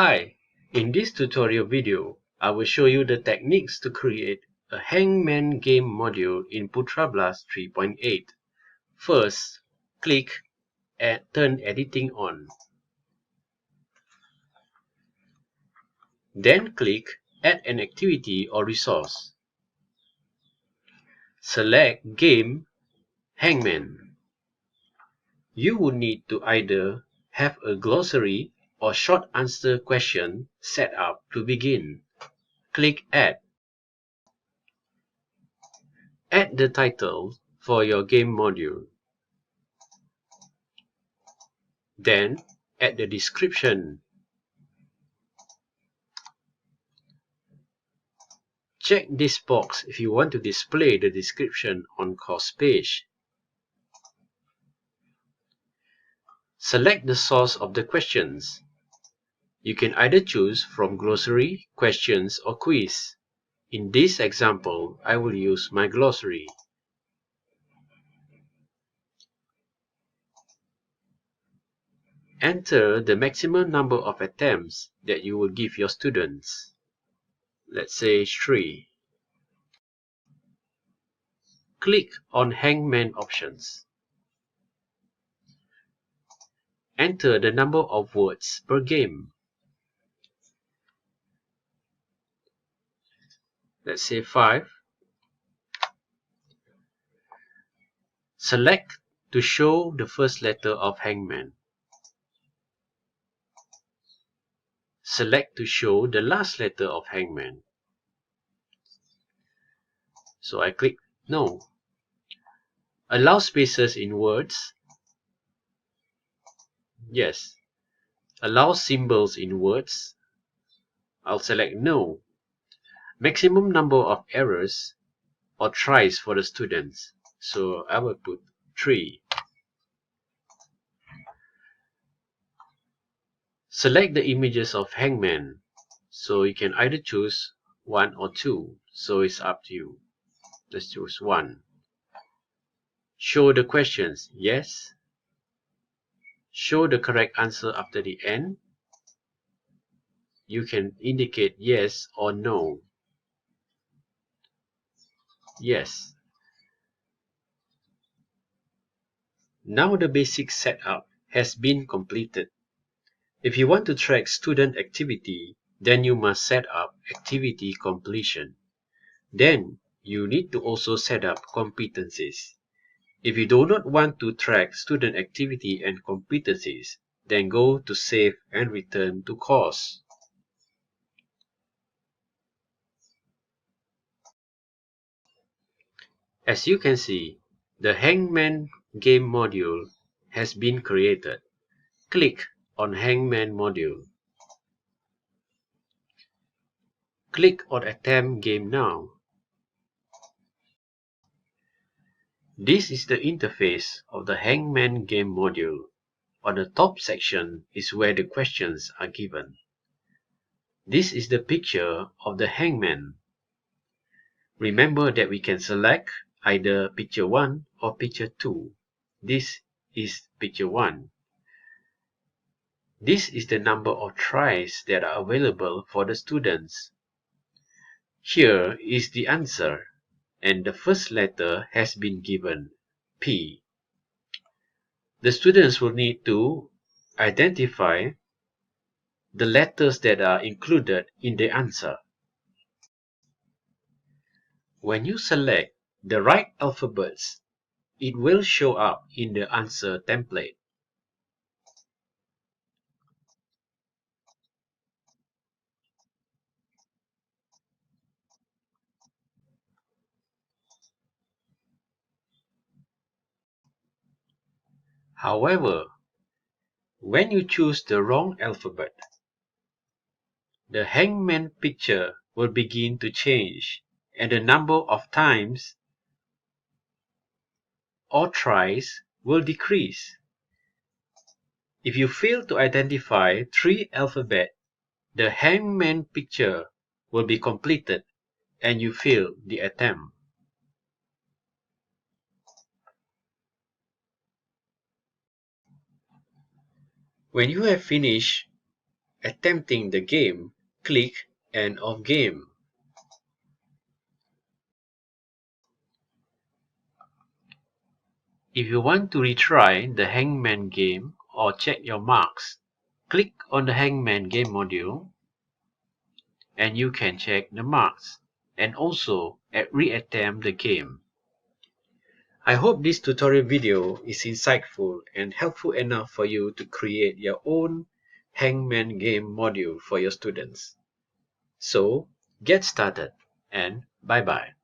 Hi, in this tutorial video, I will show you the techniques to create a Hangman game module in PutraBLAST 3.8. First, click Turn Editing On. Then click Add an activity or resource. Select Game Hangman. You will need to either have a glossary or short answer question set up to begin. Click Add. Add the title for your game module. Then add the description. Check this box if you want to display the description on course page. Select the source of the questions. You can either choose from glossary, questions, or quiz. In this example, I will use my glossary. Enter the maximum number of attempts that you will give your students. Let's say 3. Click on Hangman options. Enter the number of words per game. Let's say 5. Select to show the first letter of Hangman. Select to show the last letter of Hangman. So I click No. Allow spaces in words. Yes. Allow symbols in words. I'll select No. Maximum number of errors or tries for the students. So I will put 3. Select the images of Hangman. So you can either choose 1 or 2. So it's up to you. Let's choose 1. Show the questions. Yes. Show the correct answer after the end. You can indicate yes or no. Yes. Now the basic setup has been completed. If you want to track student activity, then you must set up activity completion. Then you need to also set up competencies. If you do not want to track student activity and competencies, then go to Save and return to course. As you can see, the Hangman game module has been created. Click on Hangman module. Click on Attempt Game Now. This is the interface of the Hangman game module. On the top section is where the questions are given. This is the picture of the Hangman. Remember that we can select either picture 1 or picture 2. This is picture 1. This is the number of tries that are available for the students. Here is the answer, and the first letter has been given, P. The students will need to identify the letters that are included in the answer. When you select the right alphabets, it will show up in the answer template. However, when you choose the wrong alphabet, the Hangman picture will begin to change, and the number of times or tries will decrease. If you fail to identify 3 alphabets, the Hangman picture will be completed and you fail the attempt. When you have finished attempting the game, click End of Game. If you want to retry the Hangman game or check your marks, click on the Hangman game module and you can check the marks and also re-attempt the game. I hope this tutorial video is insightful and helpful enough for you to create your own Hangman game module for your students. So, get started and bye-bye.